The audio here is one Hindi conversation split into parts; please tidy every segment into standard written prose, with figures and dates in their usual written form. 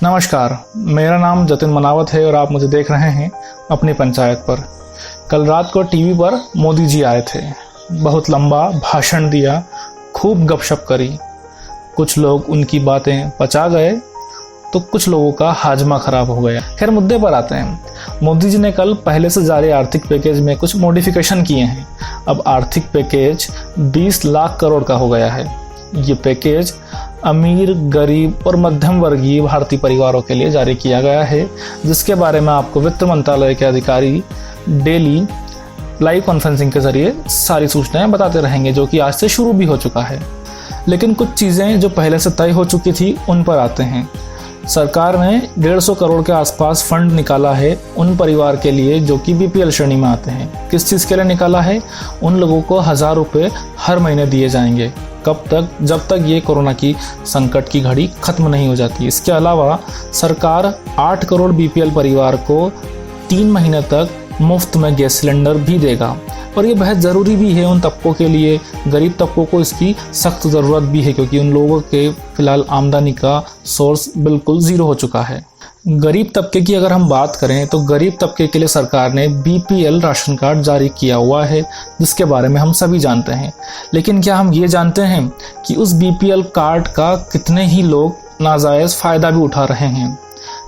नमस्कार, मेरा नाम जतिन मनावत है और आप मुझे देख रहे हैं अपनी पंचायत पर। कल रात को टीवी पर मोदी जी आए थे, बहुत लंबा भाषण दिया, खूब गपशप करी। कुछ लोग उनकी बातें पचा गए तो कुछ लोगों का हाजमा खराब हो गया। खैर, मुद्दे पर आते हैं। मोदी जी ने कल पहले से जारी आर्थिक पैकेज में कुछ मॉडिफिकेशन किए हैं। अब आर्थिक पैकेज 20 लाख करोड़ का हो गया है। ये पैकेज अमीर, गरीब और मध्यम वर्गीय भारतीय परिवारों के लिए जारी किया गया है, जिसके बारे में आपको वित्त मंत्रालय के अधिकारी डेली लाइव कॉन्फ्रेंसिंग के जरिए सारी सूचनाएं बताते रहेंगे, जो कि आज से शुरू भी हो चुका है। लेकिन कुछ चीज़ें जो पहले से तय हो चुकी थी उन पर आते हैं। सरकार ने 150 करोड़ के आसपास फंड निकाला है उन परिवार के लिए जो कि बीपीएल श्रेणी में आते हैं। किस चीज़ के लिए निकाला है? उन लोगों को 1000 रुपये हर महीने दिए जाएंगे। कब तक? जब तक ये कोरोना की संकट की घड़ी खत्म नहीं हो जाती। इसके अलावा सरकार 8 करोड़ बीपीएल परिवार को 3 महीने तक मुफ्त में गैस सिलेंडर भी देगा, और ये बेहद ज़रूरी भी है उन तबकों के लिए। गरीब तबकों को इसकी सख्त ज़रूरत भी है, क्योंकि उन लोगों के फ़िलहाल आमदनी का सोर्स बिल्कुल ज़ीरो हो चुका है। गरीब तबके की अगर हम बात करें तो गरीब तबके के लिए सरकार ने बीपीएल राशन कार्ड जारी किया हुआ है, जिसके बारे में हम सभी जानते हैं। लेकिन क्या हम ये जानते हैं कि उस बीपीएल कार्ड का कितने ही लोग नाजायज़ फ़ायदा भी उठा रहे हैं?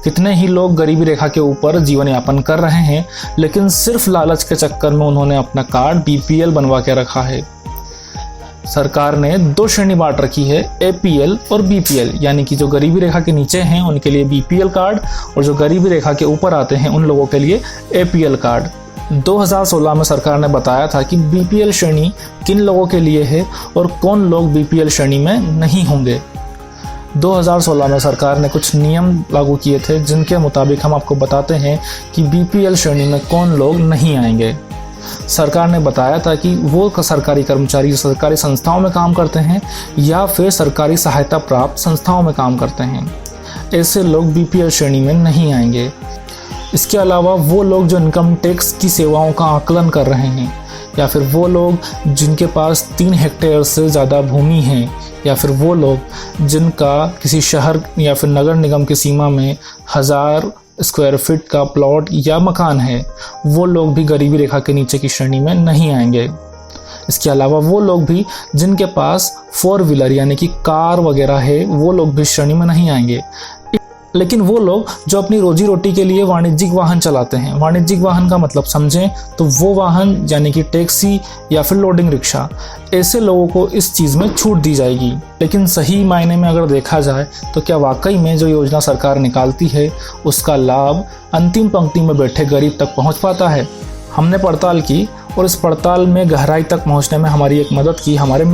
कितने ही लोग गरीबी रेखा के ऊपर जीवन यापन कर रहे हैं, लेकिन सिर्फ लालच के चक्कर में उन्होंने अपना कार्ड बीपीएल बनवा के रखा है। सरकार ने 2 श्रेणी बांट रखी है, एपीएल और बीपीएल, यानी कि जो गरीबी रेखा के नीचे हैं उनके लिए बीपीएल कार्ड, और जो गरीबी रेखा के ऊपर आते हैं उन लोगों के लिए एपीएल कार्ड। 2016 में सरकार ने बताया था कि बीपीएल श्रेणी किन लोगों के लिए है और कौन लोग बीपीएल श्रेणी में नहीं होंगे। 2016 में सरकार ने कुछ नियम लागू किए थे, जिनके मुताबिक हम आपको बताते हैं कि बीपीएल श्रेणी में कौन लोग नहीं आएंगे। सरकार ने बताया था कि वो सरकारी कर्मचारी जो सरकारी संस्थाओं में काम करते हैं या फिर सरकारी सहायता प्राप्त संस्थाओं में काम करते हैं, ऐसे लोग बीपीएल श्रेणी में नहीं आएंगे। इसके अलावा वो लोग जो इनकम टैक्स की सेवाओं का आकलन कर रहे हैं, या फिर वो लोग जिनके पास 3 हेक्टेयर से ज़्यादा भूमि है, या फिर वो लोग जिनका किसी शहर या फिर नगर निगम की सीमा में 1000 स्क्वायर फीट का प्लॉट या मकान है, वो लोग भी गरीबी रेखा के नीचे की श्रेणी में नहीं आएंगे। इसके अलावा वो लोग भी जिनके पास 4 व्हीलर यानी कि कार वगैरह है, वो लोग भी श्रेणी में नहीं आएंगे। लेकिन वो लोग जो अपनी रोजी रोटी के लिए वाणिज्यिक वाहन चलाते हैं, वाणिज्यिक वाहन का मतलब समझें तो वो वाहन यानी कि टैक्सी या फिर लोडिंग रिक्शा, ऐसे लोगों को इस चीज़ में छूट दी जाएगी। लेकिन सही मायने में अगर देखा जाए तो क्या वाकई में जो योजना सरकार निकालती है उसका लाभ अंतिम पंक्ति में बैठे गरीब तक पहुँच पाता है? हमने पड़ताल की, और इस पड़ताल में गहराई तक पहुँचने में हमारी एक मदद की हमारे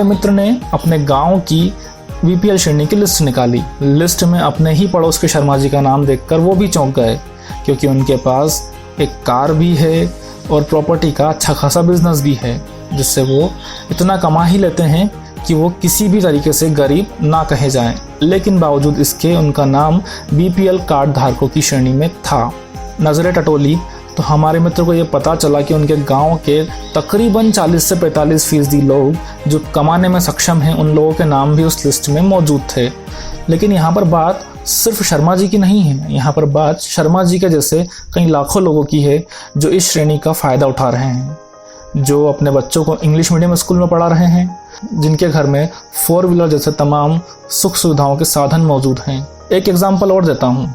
मित्र ने अपने गाँव की बीपीएल श्रेणी की लिस्ट निकाली। लिस्ट में अपने ही पड़ोस के शर्मा जी का नाम देखकर वो भी चौंक गए, क्योंकि उनके पास एक कार भी है और प्रॉपर्टी का अच्छा खासा बिजनेस भी है, जिससे वो इतना कमा ही लेते हैं कि वो किसी भी तरीके से गरीब ना कहे जाएं। लेकिन बावजूद इसके उनका नाम बीपीएल कार्ड धारकों की श्रेणी में था। नज़रें टटोली तो हमारे मित्र को ये पता चला कि उनके गांव के तकरीबन 40 से 45% लोग जो कमाने में सक्षम हैं, उन लोगों के नाम भी उस लिस्ट में मौजूद थे। लेकिन यहाँ पर बात सिर्फ शर्मा जी की नहीं है, यहाँ पर बात शर्मा जी के जैसे कई लाखों लोगों की है जो इस श्रेणी का फ़ायदा उठा रहे हैं, जो अपने बच्चों को इंग्लिश मीडियम स्कूल में पढ़ा रहे हैं, जिनके घर में 4 व्हीलर जैसे तमाम सुख सुविधाओं के साधन मौजूद हैं। एक एग्जाम्पल और देता हूँ।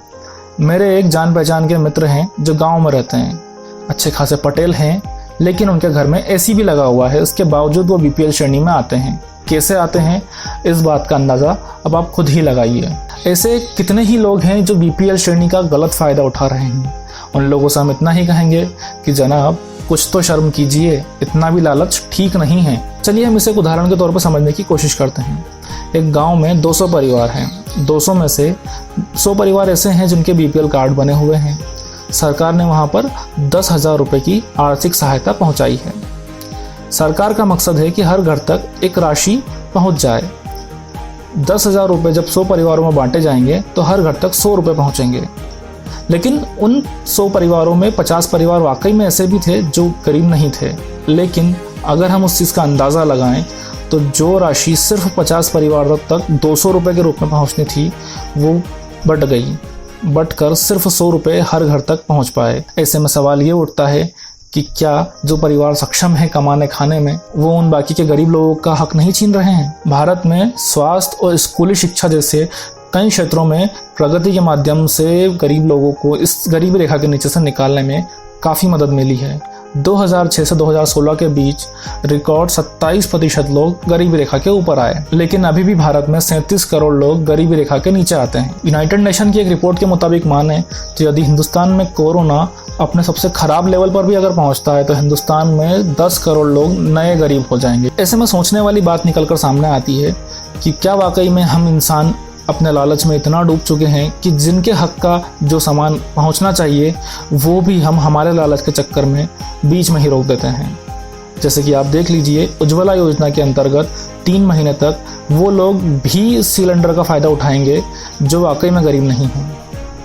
मेरे एक जान पहचान के मित्र हैं जो गांव में रहते हैं, अच्छे खासे पटेल हैं, लेकिन उनके घर में एसी भी लगा हुआ है। उसके बावजूद वो बीपीएल श्रेणी में आते हैं। कैसे आते हैं, इस बात का अंदाज़ा अब आप खुद ही लगाइए। ऐसे कितने ही लोग हैं जो बीपीएल श्रेणी का गलत फ़ायदा उठा रहे हैं। उन लोगों से हम इतना ही कहेंगे कि जनाब कुछ तो शर्म कीजिए, इतना भी लालच ठीक नहीं है। चलिए हम इसे एक उदाहरण के तौर पर समझने की कोशिश करते हैं। एक गांव में 200 परिवार हैं। 200 में से 100 परिवार ऐसे हैं जिनके बीपीएल कार्ड बने हुए हैं। सरकार ने वहां पर 10,000 रुपये की आर्थिक सहायता पहुंचाई है। सरकार का मकसद है कि हर घर तक एक राशि पहुंच जाए। 10,000 रुपये जब 100 परिवारों में बांटे जाएंगे तो हर घर तक 100 रुपये पहुंचेंगे। लेकिन उन 100 परिवारों में 50 परिवार वाकई में ऐसे भी थे जो गरीब नहीं थे। लेकिन अगर हम उस चीज़ का अंदाज़ा लगाएं तो जो राशि सिर्फ 50 परिवारों तक 200 रुपये के रूप में पहुंचनी थी वो बढ़कर सिर्फ 100 रुपये हर घर तक पहुंच पाए। ऐसे में सवाल ये उठता है कि क्या जो परिवार सक्षम है कमाने खाने में, वो उन बाकी के गरीब लोगों का हक नहीं छीन रहे हैं? भारत में स्वास्थ्य और स्कूली शिक्षा जैसे कई क्षेत्रों में प्रगति के माध्यम से गरीब लोगों को इस गरीबी रेखा के नीचे से निकालने में काफ़ी मदद मिली है। 2006 से 2016 के बीच रिकॉर्ड 27% लोग गरीबी रेखा के ऊपर आए, लेकिन अभी भी भारत में 37 करोड़ लोग गरीबी रेखा के नीचे आते हैं। यूनाइटेड नेशन की एक रिपोर्ट के मुताबिक माने तो यदि हिंदुस्तान में कोरोना अपने सबसे खराब लेवल पर भी अगर पहुंचता है तो हिंदुस्तान में 10 करोड़ लोग नए गरीब हो जाएंगे। ऐसे में सोचने वाली बात निकलकर सामने आती है कि क्या वाकई में हम इंसान अपने लालच में इतना डूब चुके हैं कि जिनके हक का जो सामान पहुंचना चाहिए वो भी हम हमारे लालच के चक्कर में बीच में ही रोक देते हैं। जैसे कि आप देख लीजिए, उज्ज्वला योजना के अंतर्गत 3 महीने तक वो लोग भी सिलेंडर का फ़ायदा उठाएंगे जो वाकई में गरीब नहीं हैं।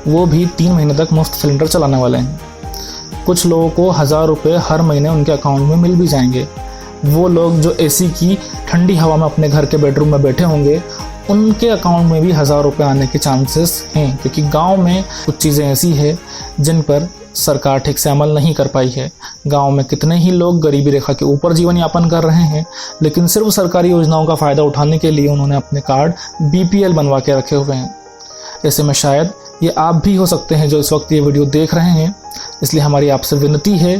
वो भी 3 महीने तक मुफ्त सिलेंडर चलाने वाले हैं। कुछ लोगों को 1000 रुपये हर महीने उनके अकाउंट में मिल भी जाएंगे। वो लोग जो एसी की ठंडी हवा में अपने घर के बेडरूम में बैठे होंगे उनके अकाउंट में भी 1000 रुपये आने के चांसेस हैं, क्योंकि गांव में कुछ चीज़ें ऐसी है जिन पर सरकार ठीक से अमल नहीं कर पाई है। गांव में कितने ही लोग गरीबी रेखा के ऊपर जीवन यापन कर रहे हैं, लेकिन सिर्फ सरकारी योजनाओं का फ़ायदा उठाने के लिए उन्होंने अपने कार्ड BPL बनवा के रखे हुए हैं। ऐसे में शायद ये आप भी हो सकते हैं जो इस वक्त ये वीडियो देख रहे हैं। इसलिए हमारी आपसे विनती है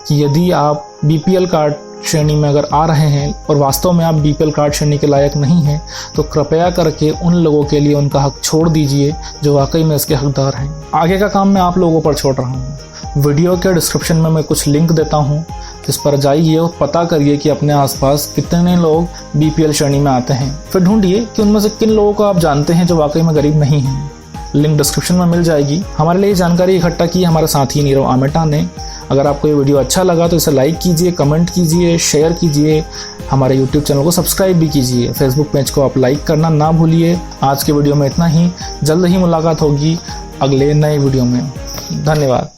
कि यदि आप BPL कार्ड श्रेणी में अगर आ रहे हैं और वास्तव में आप BPL कार्ड श्रेणी के लायक नहीं हैं, तो कृपया करके उन लोगों के लिए उनका हक छोड़ दीजिए जो वाकई में इसके हकदार हैं। आगे का काम मैं आप लोगों पर छोड़ रहा हूँ। वीडियो के डिस्क्रिप्शन में मैं कुछ लिंक देता हूँ, जिस पर जाइए और पता करिए कि अपने आसपास कितने लोग BPL श्रेणी में आते हैं। फिर ढूंढिए कि उनमें से किन लोगों को आप जानते हैं जो वाकई में गरीब नहीं हैं। लिंक डिस्क्रिप्शन में मिल जाएगी। हमारे लिए जानकारी इकट्ठा की हमारे साथी नीरव आमेटा ने। अगर आपको ये वीडियो अच्छा लगा तो इसे लाइक कीजिए, कमेंट कीजिए, शेयर कीजिए। हमारे YouTube चैनल को सब्सक्राइब भी कीजिए। फेसबुक पेज को आप लाइक करना ना भूलिए। आज के वीडियो में इतना ही। जल्द ही मुलाकात होगी अगले नए वीडियो में। धन्यवाद।